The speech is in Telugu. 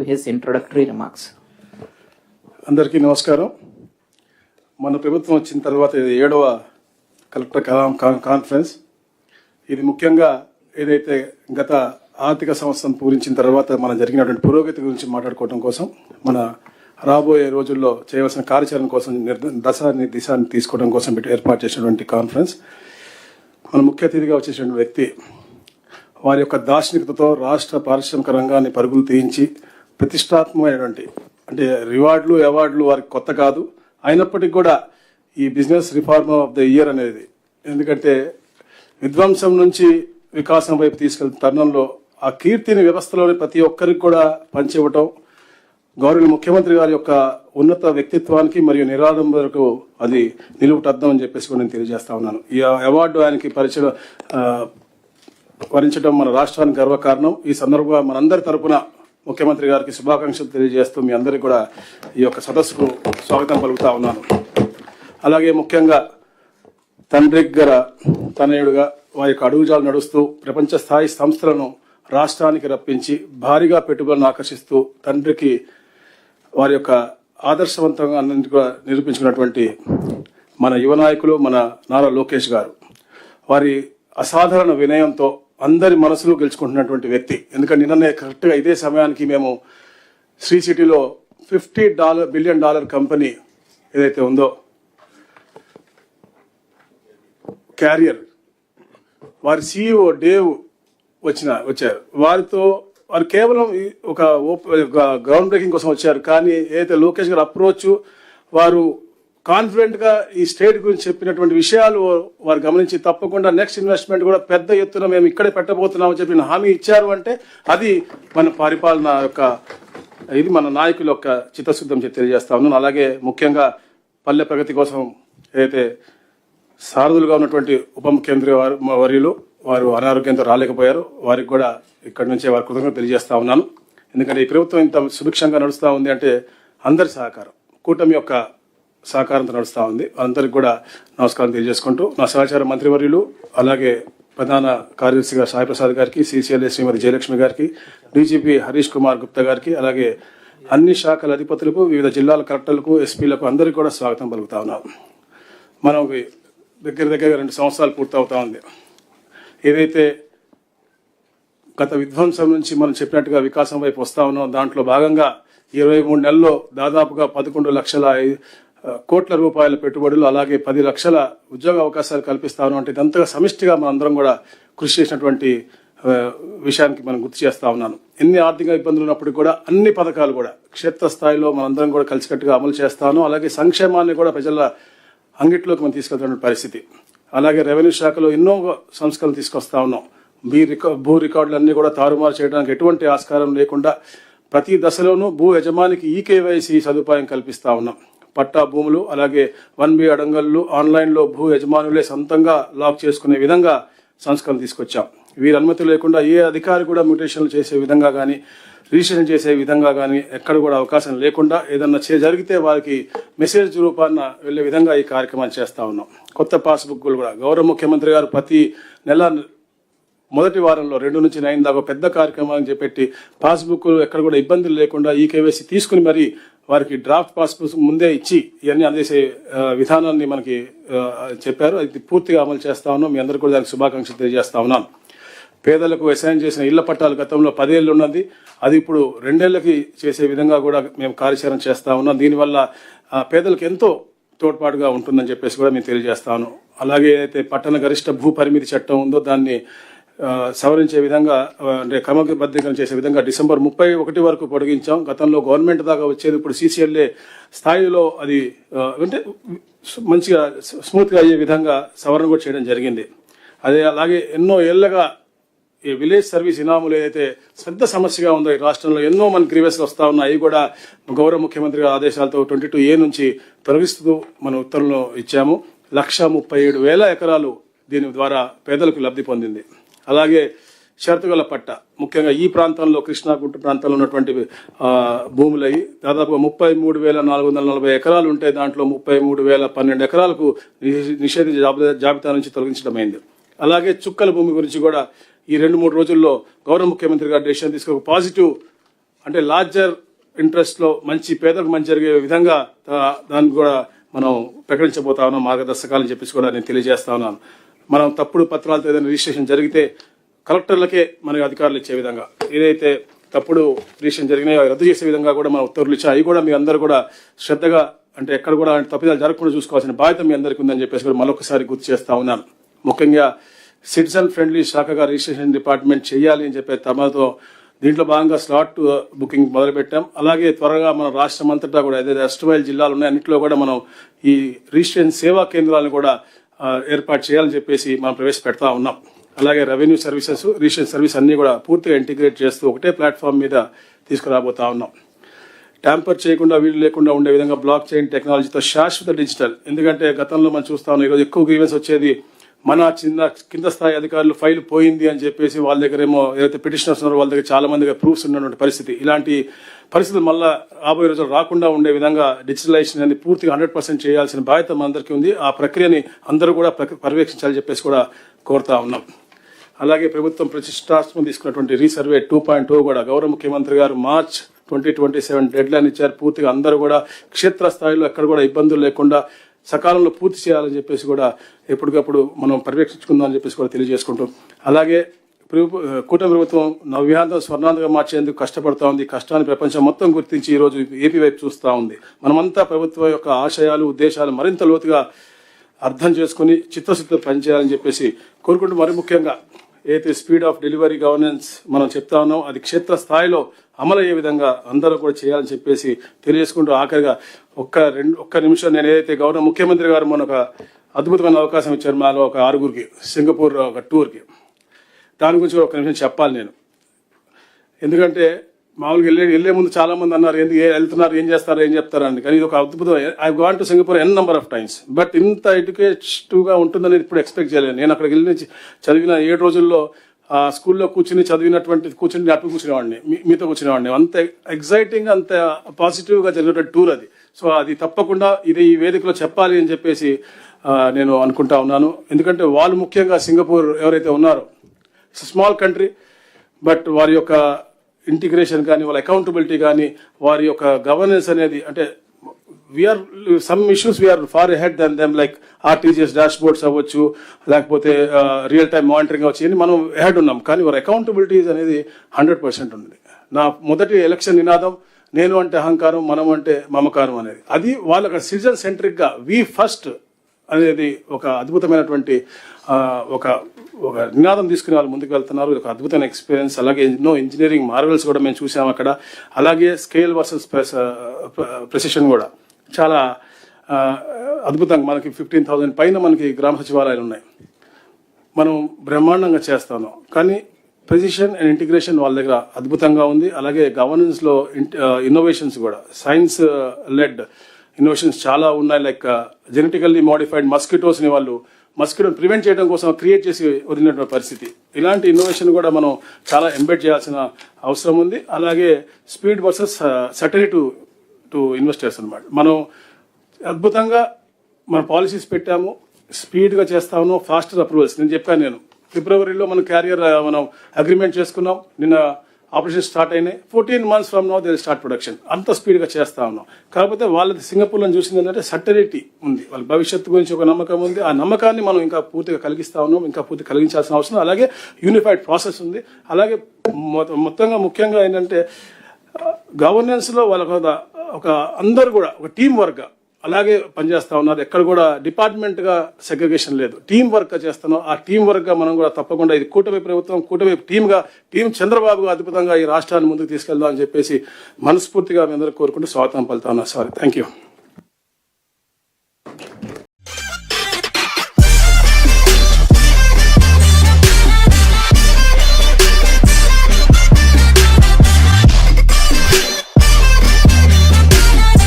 his introductory remarks. అందరికీ నమస్కారం. మన ప్రభుత్వం వచ్చిన తర్వాత ఇది 7వ కలెక్టర్ కాన్ఫరెన్స్. ఇది ముఖ్యంగా ఏదైతే గత ఆర్థిక సంవత్సరం పూరించిన తర్వాత మన జరిగినటువంటి పురోగతి గురించి మాట్లాడుకోవడం కోసం, మన రాబోయే రోజుల్లో చేయవలసిన కార్యాచరణ కోసం దిశాన్ని తీసుకోవడం కోసం ఏర్పాటు చేసినటువంటి కాన్ఫరెన్స్. మన ముఖ్య అతిథిగా వచ్చేసినటువంటి వ్యక్తి వారి యొక్క దార్శనికతతో రాష్ట్ర పారిశ్రామిక రంగాన్ని పరుగులు తీయించి ప్రతిష్టాత్మకమైనటువంటి, అంటే రివార్డులు అవార్డులు వారికి కొత్త కాదు, అయినప్పటికీ కూడా ఈ business reformer of the year అనేది, ఎందుకంటే విధ్వంసం నుంచి వికాసం వైపు తీసుకెళ్తున్న తరుణంలో ఆ కీర్తిని వ్యవస్థలోని ప్రతి ఒక్కరికి కూడా పంచివ్వటం, గౌరవ ముఖ్యమంత్రి గారి యొక్క ఉన్నత వ్యక్తిత్వానికి మరియు నిరాడంబరకు అది నిలువుటద్దం అని చెప్పేసి కూడా నేను తెలియజేస్తా ఉన్నాను. ఈ అవార్డు ఆయనకి వరించడం మన రాష్ట్రానికి గర్వకారణం. ఈ సందర్భంగా మనందరి తరపున ముఖ్యమంత్రి గారికి శుభాకాంక్షలు తెలియజేస్తూ మీ అందరికీ కూడా ఈ యొక్క సదస్సుకు స్వాగతం పలుకుతా ఉన్నాను. అలాగే ముఖ్యంగా తండ్రి దగ్గర తనయుడుగా వారి యొక్క అడుగుజాలు నడుస్తూ ప్రపంచ స్థాయి సంస్థలను రాష్ట్రానికి రప్పించి భారీగా పెట్టుబడులను ఆకర్షిస్తూ తండ్రికి వారి యొక్క ఆదర్శవంతంగా అన్నింటి కూడా నిరూపించుకున్నటువంటి మన యువ నాయకులు మన నారా లోకేష్ గారు, వారి అసాధారణ వినయంతో అందరి మనసులు గెలుచుకుంటున్నటువంటి వ్యక్తి. ఎందుకంటే నిన్ననే కరెక్ట్గా ఇదే సమయానికి మేము శ్రీ సిటీలో $50 బిలియన్ కంపెనీ ఏదైతే ఉందో క్యారియర్, వారి CEO డేవ్ వచ్చారు. వారు కేవలం ఒక గ్రౌండ్ బ్రేకింగ్ కోసం వచ్చారు. కానీ ఏదైతే లోకేష్ గారు అప్రోచ్, వారు కాన్ఫిడెంట్గా ఈ స్టేట్ గురించి చెప్పినటువంటి విషయాలు వారు గమనించి తప్పకుండా నెక్స్ట్ ఇన్వెస్ట్మెంట్ కూడా పెద్ద ఎత్తున మేము ఇక్కడే పెట్టబోతున్నామని చెప్పిన హామీ ఇచ్చారు. అంటే అది మన పరిపాలన యొక్క, ఇది మన నాయకుల యొక్క చిత్తశుద్ధం తెలియజేస్తా ఉన్నాను. అలాగే ముఖ్యంగా పల్లె ప్రగతి కోసం ఏదైతే సారథులుగా ఉన్నటువంటి ఉప ముఖ్యమంత్రి వర్యులు వారు అనారోగ్యంతో రాలేకపోయారు, వారికి కూడా ఇక్కడి నుంచే వారి కృతజ్ఞత తెలియజేస్తా ఉన్నాను. ఎందుకంటే ఈ ప్రభుత్వం ఇంత సుభిక్షంగా నడుస్తూ ఉంది అంటే అందరి సహకారం, కూటమి యొక్క సహకారంతో నడుస్తూ ఉంది. అందరికి కూడా నమస్కారం తెలియజేసుకుంటూ నా సహచార మంత్రివర్యులు, అలాగే ప్రధాన కార్యదర్శిగా సాయి ప్రసాద్ గారికి, CCLA శ్రీమతి జయలక్ష్మి గారికి, DGP హరీష్ కుమార్ గుప్తా గారికి, అలాగే అన్ని శాఖల అధిపతులకు, వివిధ జిల్లాల కలెక్టర్లకు, SPలకు అందరికీ కూడా స్వాగతం పలుకుతా ఉన్నాం. మనం దగ్గర 2 సంవత్సరాలు పూర్తవుతా ఉంది. ఏదైతే గత విధ్వంసం నుంచి మనం చెప్పినట్టుగా వికాసం వైపు వస్తా ఉన్నాం, దాంట్లో భాగంగా 23 నెలల్లో దాదాపుగా 11 లక్షల కోట్ల రూపాయల పెట్టుబడులు, అలాగే 10 లక్షల ఉద్యోగ అవకాశాలు కల్పిస్తా ఉన్నాం. అంటే ఇదంతగా సమిష్టిగా మనందరం కూడా కృషి చేసినటువంటి విషయానికి మనం గుర్తు చేస్తా ఉన్నాను. ఎన్ని ఆర్థిక ఇబ్బందులు ఉన్నప్పటికీ కూడా అన్ని పథకాలు కూడా క్షేత్రస్థాయిలో మనందరం కూడా కలిసికట్టుగా అమలు చేస్తాను. అలాగే సంక్షేమాన్ని కూడా ప్రజల అంగిట్లోకి మనం తీసుకెళ్తున్న పరిస్థితి. అలాగే రెవెన్యూ శాఖలో ఎన్నో సంస్కరణలు తీసుకొస్తా ఉన్నాం. భూ రికార్డులన్నీ కూడా తారుమారు చేయడానికి ఎటువంటి ఆస్కారం లేకుండా ప్రతి దశలోనూ భూ యజమానికి EKYC సదుపాయం కల్పిస్తా ఉన్నాం. పట్టా భూములు, అలాగే 1B అడంగళ్ళు ఆన్లైన్లో భూ యజమానులే సొంతంగా లాక్ చేసుకునే విధంగా సంస్కరణలు తీసుకొచ్చాం. వీరి అనుమతి లేకుండా ఏ అధికారి కూడా మ్యూటేషన్లు చేసే విధంగా కానీ, రిజిస్ట్రేషన్ చేసే విధంగా కానీ ఎక్కడ కూడా అవకాశం లేకుండా ఏదన్నా జరిగితే వారికి మెసేజ్ రూపాన వెళ్లే విధంగా ఈ కార్యక్రమాన్ని చేస్తా ఉన్నాం. కొత్త పాస్బుక్లు కూడా గౌరవ ముఖ్యమంత్రి గారు ప్రతి నెల మొదటి వారంలో 2 నుంచి 9 దాకా పెద్ద కార్యక్రమాన్ని చేపట్టి పాస్బుక్ ఎక్కడ కూడా ఇబ్బందులు లేకుండా EKYC తీసుకుని మరి వారికి డ్రాఫ్ట్ పాస్బుక్ ముందే ఇచ్చి ఇవన్నీ అందేసే విధానాన్ని మనకి చెప్పారు. అది పూర్తిగా అమలు చేస్తా ఉన్నాం. మీ అందరికీ కూడా దానికి శుభాకాంక్షలు తెలియజేస్తా ఉన్నాను. పేదలకు అసైన్ చేసిన ఇళ్ల పట్టాలు గతంలో 10 ఏళ్ళు ఉన్నది, అది ఇప్పుడు 2 ఏళ్లకి చేసే విధంగా కూడా మేము కార్యాచరణ చేస్తా ఉన్నాం. దీనివల్ల పేదలకు ఎంతో తోడ్పాటుగా ఉంటుందని చెప్పేసి కూడా మేము తెలియజేస్తాను. అలాగే అయితే పట్టణ గరిష్ట భూ పరిమితి చట్టం ఉందో దాన్ని సవరించే విధంగా, అంటే క్రమబద్ధీకరణ చేసే విధంగా డిసెంబర్ 31 వరకు పొడిగించాం. గతంలో గవర్నమెంట్ దాకా వచ్చేది ఇప్పుడు CCLA స్థాయిలో అది అంటే మంచిగా స్మూత్గా అయ్యే విధంగా సవరణ కూడా చేయడం జరిగింది. అలాగే ఎన్నో ఏళ్లగా ఈ విలేజ్ సర్వీస్ ఇనాములు ఏదైతే పెద్ద సమస్యగా ఉందో ఈ రాష్ట్రంలో ఎన్నో మన గ్రీవెన్స్లు వస్తూ ఉన్నాయి, అవి కూడా గౌరవ ముఖ్యమంత్రి ఆదేశాలతో 22A నుంచి తొలగిస్తూ మన ఉత్తర్వులు ఇచ్చాము. 137,000 ఎకరాలు దీని ద్వారా పేదలకు లబ్ధి పొందింది. అలాగే షరతుగల పట్ట, ముఖ్యంగా ఈ ప్రాంతంలో కృష్ణా గుంట ప్రాంతంలో ఉన్నటువంటి భూములవి దాదాపుగా 33,440 ఎకరాలు ఉంటే దాంట్లో 33,012 ఎకరాలకు నిషేధించే జాబితా నుంచి తొలగించడమైంది. అలాగే చుక్కల భూమి గురించి కూడా ఈ 2-3 రోజుల్లో గౌరవ ముఖ్యమంత్రి గారు డెసిషన్ తీసుకుని పాజిటివ్ అంటే లార్జర్ ఇంట్రెస్ట్లో మంచి పేదలకు మంచి జరిగే విధంగా దాన్ని కూడా మనం ప్రకటించబోతా ఉన్నాం మార్గదర్శకాలని చెప్పేసి కూడా నేను తెలియజేస్తా ఉన్నాను. మనం తప్పుడు పత్రాలతో ఏదైనా రిజిస్ట్రేషన్ జరిగితే కలెక్టర్లకే మనకి అధికారులు ఇచ్చే విధంగా, ఏదైతే తప్పుడు రిజిస్ట్రేషన్ జరిగినాయో రద్దు చేసే విధంగా కూడా మనం ఉత్తర్వులు ఇచ్చాం. అవి కూడా మీ అందరూ కూడా శ్రద్ధగా, అంటే ఎక్కడ కూడా తప్పిదాలు జరగకుండా చూసుకోవాల్సిన బాధ్యత మీ అందరికీ ఉందని చెప్పేసి కూడా మరొకసారి గుర్తు చేస్తా ఉన్నాను. ముఖ్యంగా సిటిజన్ ఫ్రెండ్లీ శాఖగా రిజిస్ట్రేషన్ డిపార్ట్మెంట్ చేయాలి అని చెప్పే తమతో దీంట్లో భాగంగా స్లాట్ బుకింగ్ మొదలుపెట్టాం. అలాగే త్వరగా మన రాష్ట్రం అంతటా కూడా ఏదైతే అస్టమైల్ జిల్లాలు ఉన్నాయి అన్నింటిలో కూడా మనం ఈ రిజిస్ట్రేషన్ సేవా కేంద్రాలను కూడా ఏర్పాటు చేయాలని చెప్పేసి మనం ప్రవేశపెడతా ఉన్నాం. అలాగే రెవెన్యూ సర్వీసెస్, రిజిస్ట్రేషన్ సర్వీస్ అన్ని కూడా పూర్తిగా ఇంటిగ్రేట్ చేస్తూ ఒకటే ప్లాట్ఫామ్ మీద తీసుకురాబోతా ఉన్నాం. ట్యాంపర్ చేయకుండా, వీలు లేకుండా ఉండే విధంగా బ్లాక్ చైన్ టెక్నాలజీతో శాశ్వత డిజిటల్. ఎందుకంటే గతంలో మనం చూస్తా ఉన్నాం, ఈరోజు ఎక్కువ గ్రీవెన్స్ వచ్చేది మన కింద స్థాయి అధికారులు ఫైల్ పోయింది అని చెప్పేసి వాళ్ళ దగ్గర ఏమో ఏదైతే పిటిషనర్స్ ఉన్నారో వాళ్ళ దగ్గర చాలా మందిగా ప్రూఫ్స్ ఉన్నటువంటి పరిస్థితి. ఇలాంటి పరిస్థితులు మళ్ళా రాబోయే రోజులు రాకుండా ఉండే విధంగా డిజిటలైజేషన్ అనేది పూర్తిగా 100% చేయాల్సిన బాధ్యత మనందరికీ ఉంది. ఆ ప్రక్రియని అందరూ కూడా పర్యవేక్షించాలని చెప్పేసి కూడా కోరుతా ఉన్నాం. అలాగే ప్రభుత్వం ప్రతిష్టాత్మకం తీసుకున్నటువంటి రీసర్వే 2.0 కూడా గౌరవ ముఖ్యమంత్రి గారు మార్చ్ 2027 డెడ్ లైన్ ఇచ్చారు. పూర్తిగా అందరూ కూడా క్షేత్రస్థాయిలో ఎక్కడ కూడా ఇబ్బందులు లేకుండా సకాలంలో పూర్తి చేయాలని చెప్పేసి కూడా ఎప్పటికప్పుడు మనం పర్యవేక్షించుకుందాం అని చెప్పేసి కూడా తెలియజేసుకుంటాం. అలాగే కూటమి ప్రభుత్వం నవ్యాంధ్ర స్వర్ణాంధ్రగా మార్చేందుకు కష్టపడతా ఉంది. కష్టాన్ని ప్రపంచం మొత్తం గుర్తించి ఈరోజు ఏపీ వైపు చూస్తూ ఉంది. మనమంతా ప్రభుత్వం యొక్క ఆశయాలు, ఉద్దేశాలు మరింత లోతుగా అర్థం చేసుకుని చిత్తశుద్ధితో పనిచేయాలని చెప్పేసి కోరుకుంటూ, మరి ముఖ్యంగా ఏదైతే స్పీడ్ ఆఫ్ డెలివరీ గవర్నెన్స్ మనం చెప్తా ఉన్నాం అది క్షేత్ర స్థాయిలో అమలు అయ్యే విధంగా అందరూ కూడా చేయాలని చెప్పేసి తెలియజేసుకుంటూ, ఆఖరిగా ఒక్క నిమిషం నేను ఏదైతే గౌరవ ముఖ్యమంత్రి గారు మన ఒక అద్భుతమైన అవకాశం ఇచ్చారు మాలో ఒక 6గురికి సింగపూర్ ఒక టూర్కి, దాని గురించి ఒక నిమిషం చెప్పాలి నేను. ఎందుకంటే మామూలుగా వెళ్లే ముందు చాలా మంది అన్నారు ఎందుకు వెళ్తున్నారు, ఏం చేస్తారు, ఏం చెప్తారని. కానీ ఇది ఒక అద్భుతం. I gone to Singapore n number of times, but ఇంత ఎడ్యుకేటివ్గా ఉంటుందని ఇప్పుడు ఎక్స్పెక్ట్ చేయలేదు. నేను అక్కడికి వెళ్ళి చదివిన 7 రోజుల్లో ఆ స్కూల్లో కూర్చుని అటు కూర్చునేవాడిని, మీతో కూర్చునేవాడిని. అంత ఎగ్జైటింగ్, అంత పాజిటివ్గా జరిగినటువంటి టూర్ అది. సో అది తప్పకుండా ఇది ఈ వేదికలో చెప్పాలి అని చెప్పేసి నేను అనుకుంటా ఉన్నాను. ఎందుకంటే వాళ్ళు ముఖ్యంగా సింగపూర్ ఎవరైతే ఉన్నారో స్మాల్ కంట్రీ, బట్ వారి యొక్క ఇంటిగ్రేషన్ కానీ, వాళ్ళ అకౌంటబిలిటీ కానీ, వారి యొక్క గవర్నెన్స్ అనేది, అంటే we're some issues we're far ahead then them, like RTGS dashboards అవ్వచ్చు, లేకపోతే రియల్ టైమ్ మానిటరింగ్ అవ్వచ్చు, అని మనం హెడ్ ఉన్నాం. కానీ వారి అకౌంటబిలిటీస్ అనేది 100% ఉంది. నా మొదటి ఎలక్షన్ నినాదం నేను అంటే అహంకారం, మనం అంటే మమకారం అనేది. అది వాళ్ళ సిటిజన్ సెంట్రిక్గా వి ఫస్ట్ అనేది ఒక అద్భుతమైనటువంటి ఒక నినాదం తీసుకుని వాళ్ళు ముందుకు వెళ్తున్నారు. ఇది ఒక అద్భుతమైన ఎక్స్పీరియన్స్. అలాగే ఎన్నో ఇంజనీరింగ్ మార్వెల్స్ కూడా మేము చూసాము అక్కడ. అలాగే స్కేల్ వర్సెస్ ప్రెసిషన్ కూడా చాలా అద్భుతంగా, మనకి 15,000 పైన మనకి గ్రామ సచివాలయాలు ఉన్నాయి. మనం బ్రహ్మాండంగా చేస్తాను. కానీ ప్రెసిషన్ అండ్ ఇంటిగ్రేషన్ వాళ్ళ దగ్గర అద్భుతంగా ఉంది. అలాగే గవర్నెన్స్లో ఇన్నోవేషన్స్ కూడా, సైన్స్ లెడ్ ఇన్నోవేషన్స్ చాలా ఉన్నాయి. లైక్ జెనెటికల్లీ మోడిఫైడ్ మస్కిటోస్ని వాళ్ళు మస్కిటోని ప్రివెంట్ చేయడం కోసం క్రియేట్ చేసి వదిలినటువంటి పరిస్థితి. ఇలాంటి ఇన్నోవేషన్ కూడా మనం చాలా ఎంబెడ్ చేయాల్సిన అవసరం ఉంది. అలాగే speed versus certainty to investors అనమాట. మనం అద్భుతంగా మన పాలసీస్ పెట్టాము, స్పీడ్గా చేస్తాము, ఫాస్టర్ అప్రూవల్స్. నేను చెప్పాను, నేను ఫిబ్రవరిలో మనం క్యారియర్ మనం అగ్రిమెంట్ చేసుకున్నాం. నిన్న ఆపరేషన్ స్టార్ట్ అయినాయి. 14 months from now they start production. అంత స్పీడ్గా చేస్తా ఉన్నాం. కాకపోతే వాళ్ళది సింగపూర్లో చూసింది ఏంటంటే సర్టనిటీ ఉంది, వాళ్ళ భవిష్యత్తు గురించి ఒక నమ్మకం ఉంది. ఆ నమ్మకాన్ని మనం ఇంకా పూర్తిగా కలిగిస్తా ఉన్నాం, ఇంకా పూర్తిగా కలిగించాల్సిన అవసరం. అలాగే యూనిఫైడ్ ప్రాసెస్ ఉంది. అలాగే మొత్తంగా ముఖ్యంగా ఏంటంటే గవర్నెన్స్లో వాళ్ళకు ఒక అందరూ కూడా ఒక టీం వర్క్ అలాగే పనిచేస్తా ఉన్నారు. ఎక్కడ కూడా డిపార్ట్మెంట్గా సెగ్రిగేషన్ లేదు, టీం వర్క్గా చేస్తున్నాం. ఆ టీం వర్క్గా మనం కూడా తప్పకుండా ఇది కూటమి ప్రభుత్వం, కూటమి టీం చంద్రబాబు అద్భుతంగా ఈ రాష్ట్రాన్ని ముందుకు తీసుకెళ్దాం అని చెప్పేసి మనస్ఫూర్తిగా మీ అందరూ కోరుకుంటూ స్వాగతం పలుతా ఉన్నా. Sorry, thank you.